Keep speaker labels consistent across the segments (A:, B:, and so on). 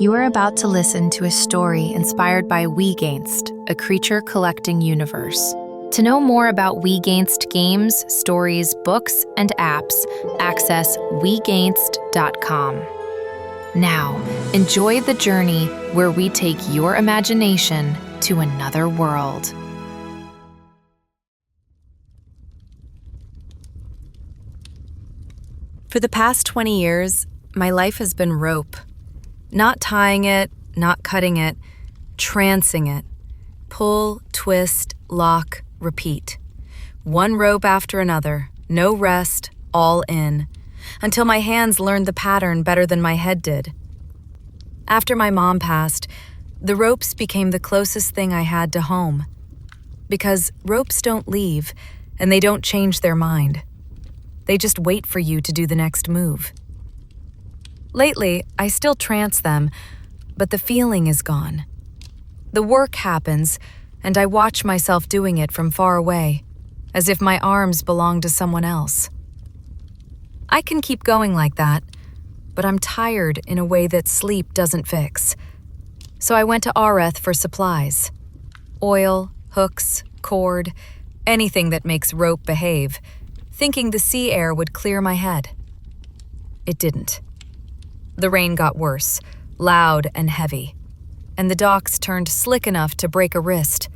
A: You are about to listen to a story inspired by Wegainst, a creature collecting universe. To know more about Wegainst games, stories, books, and apps, access wegainst.com. Now, enjoy the journey where we take your imagination to another world.
B: For the past 20 years, my life has been rope. Not tying it, not cutting it, trancing it. Pull, twist, lock, repeat. One rope after another, no rest, all in, until my hands learned the pattern better than my head did. After my mom passed, the ropes became the closest thing I had to home. Because ropes don't leave, and they don't change their mind. They just wait for you to do the next move. Lately, I still trance them, but the feeling is gone. The work happens, and I watch myself doing it from far away, as if my arms belong to someone else. I can keep going like that, but I'm tired in a way that sleep doesn't fix. So I went to Areth for supplies. Oil, hooks, cord, anything that makes rope behave, thinking the sea air would clear my head. It didn't. The rain got worse, loud and heavy, and the docks turned slick enough to break a wrist.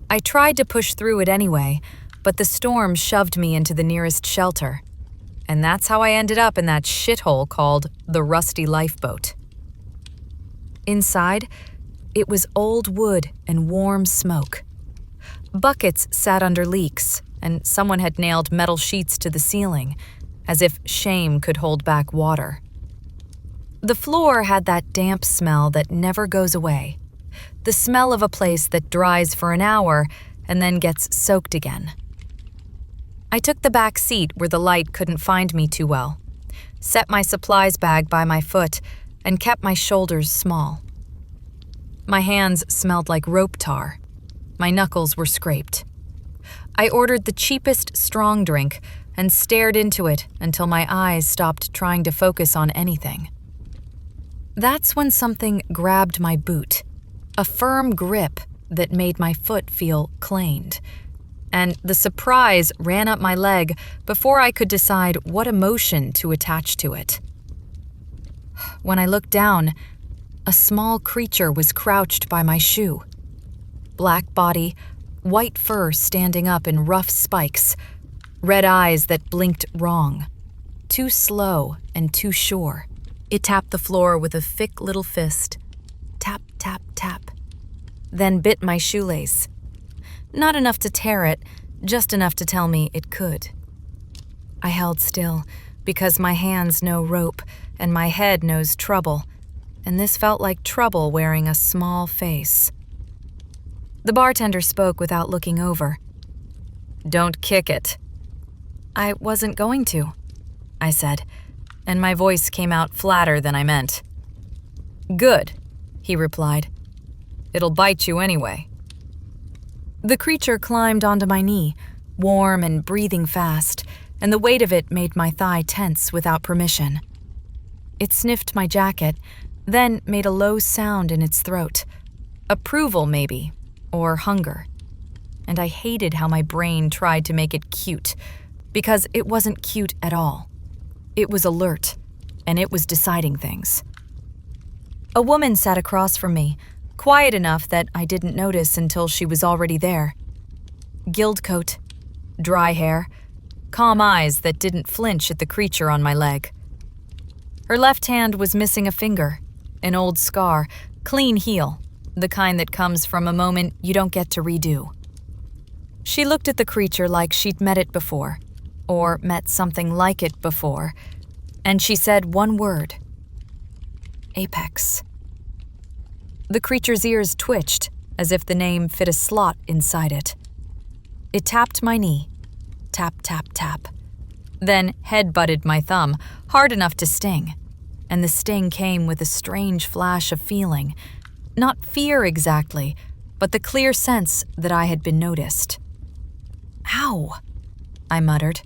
B: I tried to push through it anyway, but the storm shoved me into the nearest shelter. And that's how I ended up in that shithole called the Rusty Lifeboat. Inside, it was old wood and warm smoke. Buckets sat under leaks, and someone had nailed metal sheets to the ceiling, as if shame could hold back water. The floor had that damp smell that never goes away, the smell of a place that dries for an hour and then gets soaked again. I took the back seat where the light couldn't find me too well, set my supplies bag by my foot, and kept my shoulders small. My hands smelled like rope tar. My knuckles were scraped. I ordered the cheapest strong drink and stared into it until my eyes stopped trying to focus on anything. That's when something grabbed my boot, a firm grip that made my foot feel claned, and the surprise ran up my leg before I could decide what emotion to attach to it. When I looked down, a small creature was crouched by my shoe. Black body, white fur standing up in rough spikes, red eyes that blinked wrong, too slow and too sure. It tapped the floor with a thick little fist. Tap, tap, tap. Then bit my shoelace. Not enough to tear it, just enough to tell me it could. I held still, because my hands know rope and my head knows trouble, and this felt like trouble wearing a small face. The bartender spoke without looking over. "Don't kick it." "I wasn't going to," I said, and my voice came out flatter than I meant. "Good," he replied. "It'll bite you anyway." The creature climbed onto my knee, warm and breathing fast, and the weight of it made my thigh tense without permission. It sniffed my jacket, then made a low sound in its throat. Approval, maybe, or hunger. And I hated how my brain tried to make it cute, because it wasn't cute at all. It was alert, and it was deciding things. A woman sat across from me, quiet enough that I didn't notice until she was already there. Guild coat, dry hair, calm eyes that didn't flinch at the creature on my leg. Her left hand was missing a finger, an old scar, clean heel, the kind that comes from a moment you don't get to redo. She looked at the creature like she'd met it before, or met something like it before, and she said one word: Apex. The creature's ears twitched, as if the name fit a slot inside it. It tapped my knee. Tap, tap, tap. Then head-butted my thumb, hard enough to sting. And the sting came with a strange flash of feeling. Not fear exactly, but the clear sense that I had been noticed. "Ow," I muttered.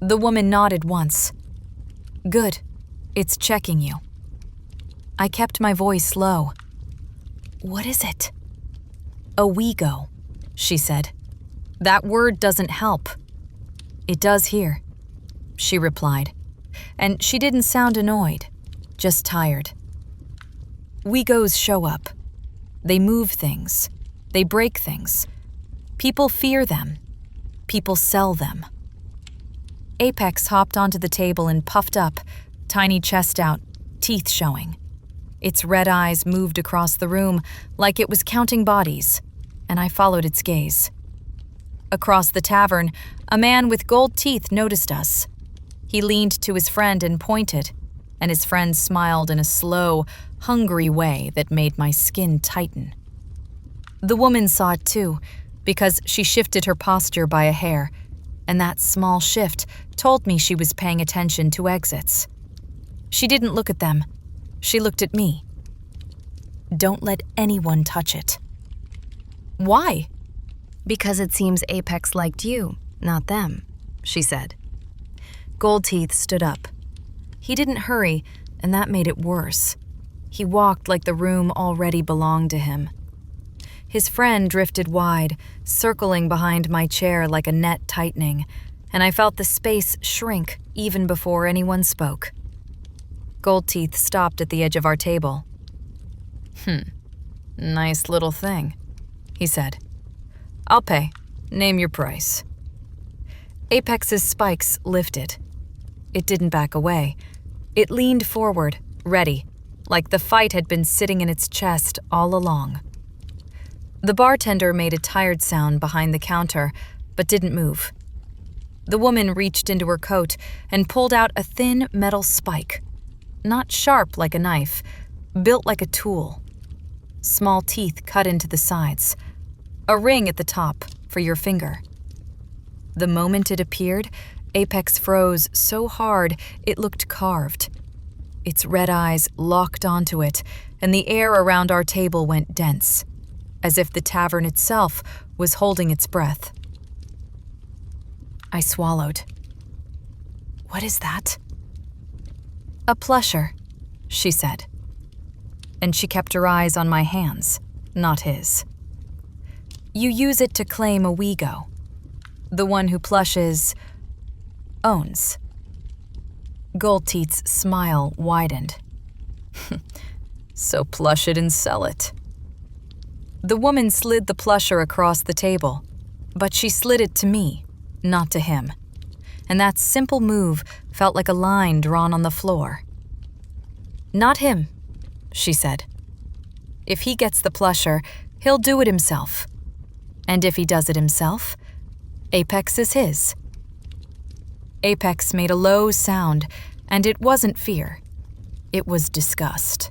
B: The woman nodded once. "Good. It's checking you." I kept my voice low. "What is it?" "A Wego," she said. "That word doesn't help." "It does here," she replied, and she didn't sound annoyed, just tired. Wegos show up. They move things. They break things. People fear them. People sell them. Apex hopped onto the table and puffed up, tiny chest out, teeth showing. Its red eyes moved across the room like it was counting bodies, and I followed its gaze. Across the tavern, a man with gold teeth noticed us. He leaned to his friend and pointed, and his friend smiled in a slow, hungry way that made my skin tighten. The woman saw it too, because she shifted her posture by a hair, and that small shift told me she was paying attention to exits. She didn't look at them. She looked at me. "Don't let anyone touch it." "Why?"
A: "Because it seems Apex liked you, not them," she said. Gold Teeth stood up. He didn't hurry, and that made it worse. He walked like the room already belonged to him. His friend drifted wide, circling behind my chair like a net tightening, and I felt the space shrink even before anyone spoke. Gold Teeth stopped at the edge of our table. Nice little thing," he said. "I'll pay. Name your price." Apex's spikes lifted. It didn't back away. It leaned forward, ready, like the fight had been sitting in its chest all along. The bartender made a tired sound behind the counter, but didn't move. The woman reached into her coat and pulled out a thin metal spike. Not sharp like a knife, built like a tool. Small teeth cut into the sides. A ring at the top for your finger. The moment it appeared, Apex froze so hard it looked carved. Its red eyes locked onto it, and the air around our table went dense, as if the tavern itself was holding its breath. I swallowed. "What is that?" "A plusher," she said. And she kept her eyes on my hands, not his. "You use it to claim a Wego. The one who plushes owns." Gold Teeth's smile widened. "So plush it and sell it." The woman slid the plusher across the table, but she slid it to me, not to him. And that simple move felt like a line drawn on the floor. "Not him," she said. "If he gets the plusher, he'll do it himself. And if he does it himself, Apex is his." Apex made a low sound, and it wasn't fear. It was disgust.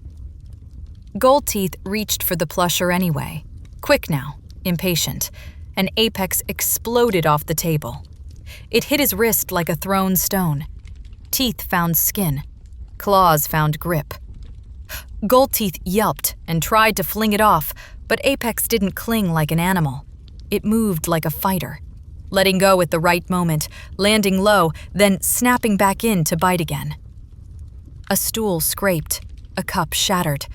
A: Gold Teeth reached for the plusher anyway, quick now, impatient, and Apex exploded off the table. It hit his wrist like a thrown stone. Teeth found skin. Claws found grip. Gold Teeth yelped and tried to fling it off, but Apex didn't cling like an animal. It moved like a fighter, letting go at the right moment, landing low, then snapping back in to bite again. A stool scraped, a cup shattered.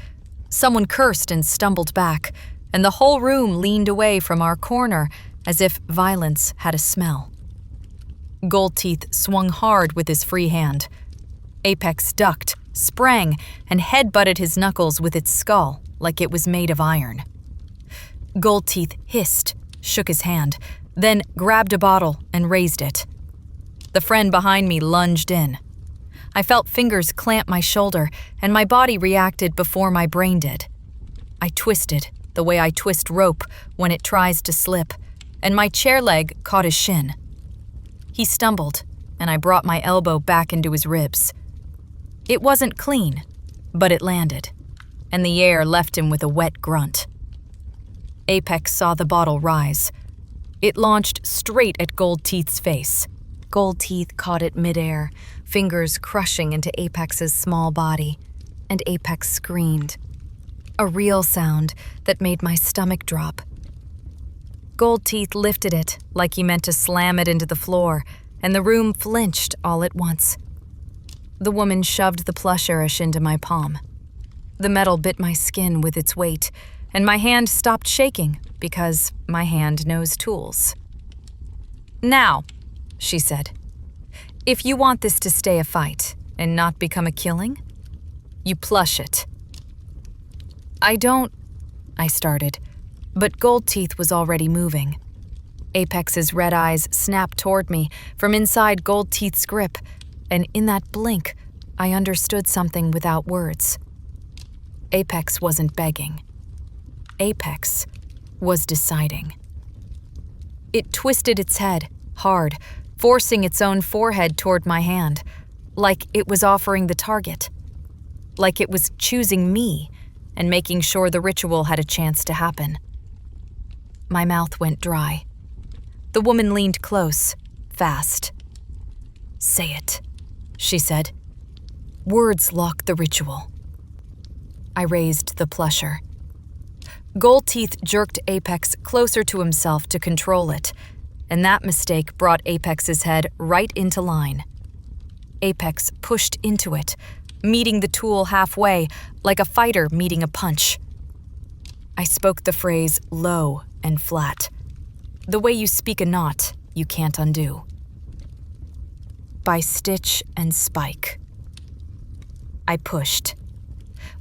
A: Someone cursed and stumbled back, and the whole room leaned away from our corner as if violence had a smell. Gold Teeth swung hard with his free hand. Apex ducked, sprang, and head-butted his knuckles with its skull like it was made of iron. Gold Teeth hissed, shook his hand, then grabbed a bottle and raised it. The friend behind me lunged in. I felt fingers clamp my shoulder, and my body reacted before my brain did. I twisted, the way I twist rope when it tries to slip, and my chair leg caught his shin. He stumbled, and I brought my elbow back into his ribs. It wasn't clean, but it landed, and the air left him with a wet grunt. Apex saw the bottle rise. It launched straight at Gold Teeth's face. Gold Teeth caught it midair, fingers crushing into Apex's small body, and Apex screamed. A real sound that made my stomach drop. Gold Teeth lifted it like he meant to slam it into the floor, and the room flinched all at once. The woman shoved the plusherish into my palm.
B: The metal bit my skin with its weight, and my hand stopped shaking because my hand knows tools. "Now," she said, "if you want this to stay a fight and not become a killing, you plush it." "I don't," I started, but Gold Teeth was already moving. Apex's red eyes snapped toward me from inside Gold Teeth's grip, and in that blink, I understood something without words. Apex wasn't begging. Apex was deciding. It twisted its head, hard, forcing its own forehead toward my hand, like it was offering the target. Like it was choosing me and making sure the ritual had a chance to happen. My mouth went dry. The woman leaned close, fast. "Say it," she said. "Words lock the ritual." I raised the plusher. Gold Teeth jerked Apex closer to himself to control it, and that mistake brought Apex's head right into line. Apex pushed into it, meeting the tool halfway, like a fighter meeting a punch. I spoke the phrase low and flat, the way you speak a knot you can't undo. By stitch and spike. I pushed.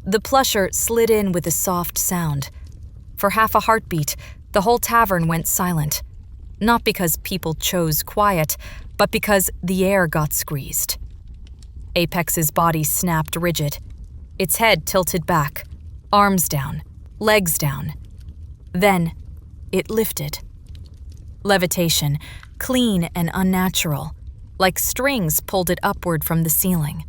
B: The plusher slid in with a soft sound. For half a heartbeat, the whole tavern went silent. Not because people chose quiet, but because the air got squeezed. Apex's body snapped rigid. Its head tilted back, arms down, legs down. Then, it lifted. Levitation, clean and unnatural, like strings pulled it upward from the ceiling.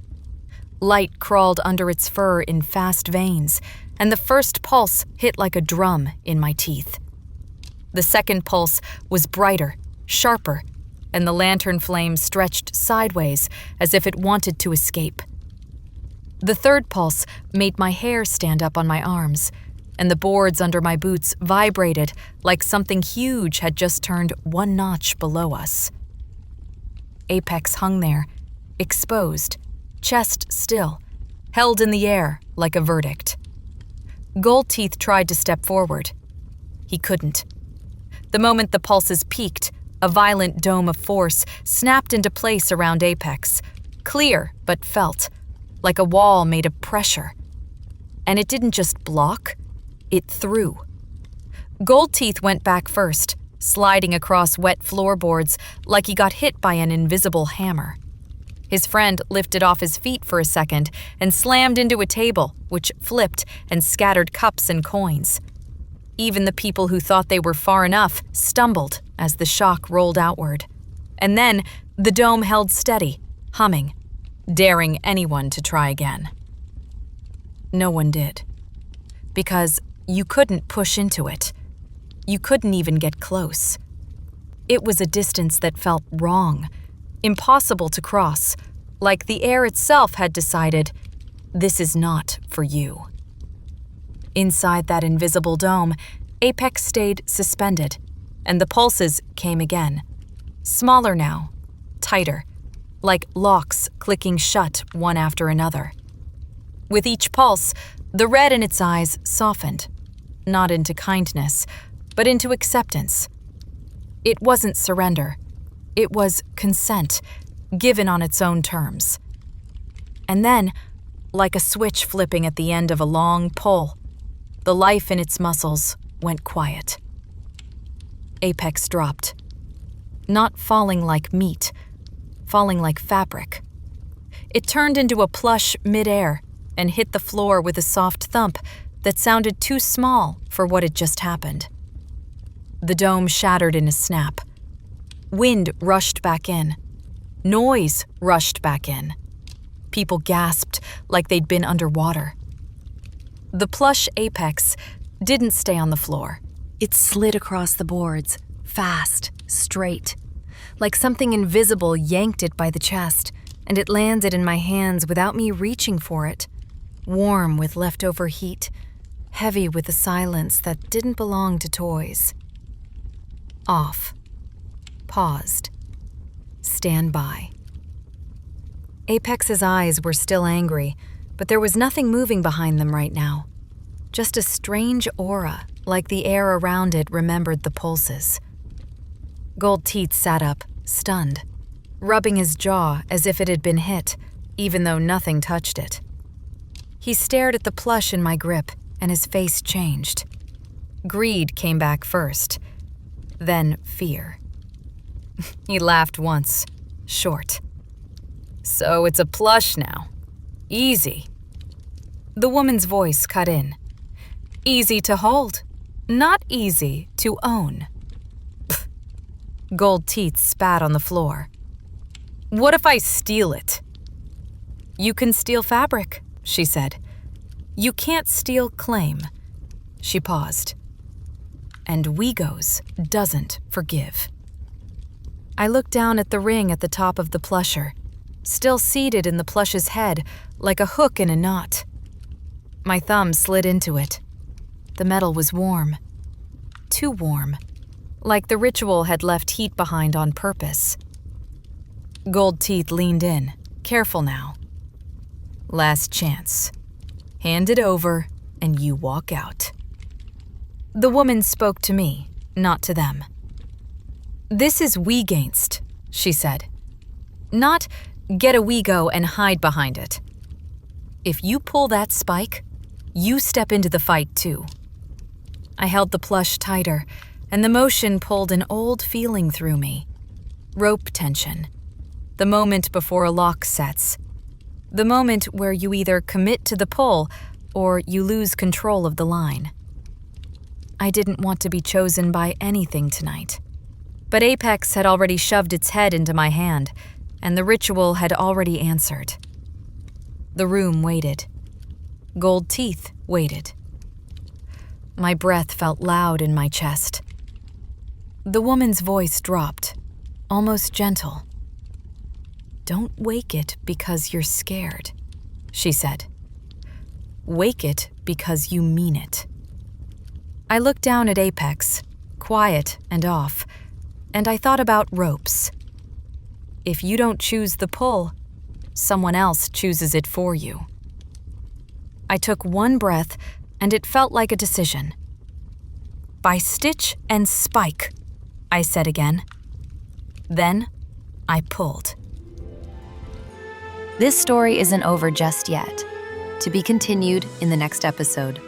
B: Light crawled under its fur in fast veins, and the first pulse hit like a drum in my teeth. The second pulse was brighter, sharper, and the lantern flame stretched sideways as if it wanted to escape. The third pulse made my hair stand up on my arms, and the boards under my boots vibrated like something huge had just turned one notch below us. Apex hung there, exposed, chest still, held in the air like a verdict. Gold Teeth tried to step forward. He couldn't. The moment the pulses peaked, a violent dome of force snapped into place around Apex, clear but felt, like a wall made of pressure. And it didn't just block, it threw. Gold Teeth went back first, sliding across wet floorboards like he got hit by an invisible hammer. His friend lifted off his feet for a second and slammed into a table, which flipped and scattered cups and coins. Even the people who thought they were far enough stumbled as the shock rolled outward. And then the dome held steady, humming, daring anyone to try again. No one did. Because you couldn't push into it. You couldn't even get close. It was a distance that felt wrong, impossible to cross, like the air itself had decided, this is not for you. Inside that invisible dome, Apex stayed suspended, and the pulses came again. Smaller now, tighter, like locks clicking shut one after another. With each pulse, the red in its eyes softened, not into kindness, but into acceptance. It wasn't surrender. It was consent, given on its own terms. And then, like a switch flipping at the end of a long pull, the life in its muscles went quiet. Apex dropped. Not falling like meat, falling like fabric. It turned into a plush midair and hit the floor with a soft thump that sounded too small for what had just happened. The dome shattered in a snap. Wind rushed back in. Noise rushed back in. People gasped like they'd been underwater. The plush Apex didn't stay on the floor. It slid across the boards, fast, straight. Like something invisible yanked it by the chest, and it landed in my hands without me reaching for it. Warm with leftover heat, heavy with a silence that didn't belong to toys. Off. Paused. Stand by. Apex's eyes were still angry, but there was nothing moving behind them right now. Just a strange aura, like the air around it remembered the pulses. Gold Teeth sat up, stunned, rubbing his jaw as if it had been hit, even though nothing touched it. He stared at the plush in my grip, and his face changed. Greed came back first, then fear. He laughed once, short. "So it's a plush now. Easy." The woman's voice cut in. "Easy to hold, not easy to own." Pfft. Gold Teeth spat on the floor. "What if I steal it?" "You can steal fabric," she said. "You can't steal claim." She paused. "And Wegos doesn't forgive." I looked down at the ring at the top of the plusher, still seated in the plush's head like a hook in a knot. My thumb slid into it. The metal was warm. Too warm. Like the ritual had left heat behind on purpose. Gold Teeth leaned in, careful now. "Last chance. Hand it over, and you walk out." The woman spoke to me, not to them. "This is Wegainst," she said. "Not get a Wego and hide behind it. If you pull that spike, you step into the fight too." I held the plush tighter, and the motion pulled an old feeling through me. Rope tension. The moment before a lock sets. The moment where you either commit to the pull or you lose control of the line. I didn't want to be chosen by anything tonight. But Apex had already shoved its head into my hand, and the ritual had already answered. The room waited. Gold Teeth waited. My breath felt loud in my chest. The woman's voice dropped, almost gentle. "Don't wake it because you're scared," she said. "Wake it because you mean it." I looked down at Apex, quiet and off, and I thought about ropes. If you don't choose the pull, someone else chooses it for you. I took one breath, and it felt like a decision. "By stitch and spike," I said again. Then I pulled.
A: This story isn't over just yet. To be continued in the next episode.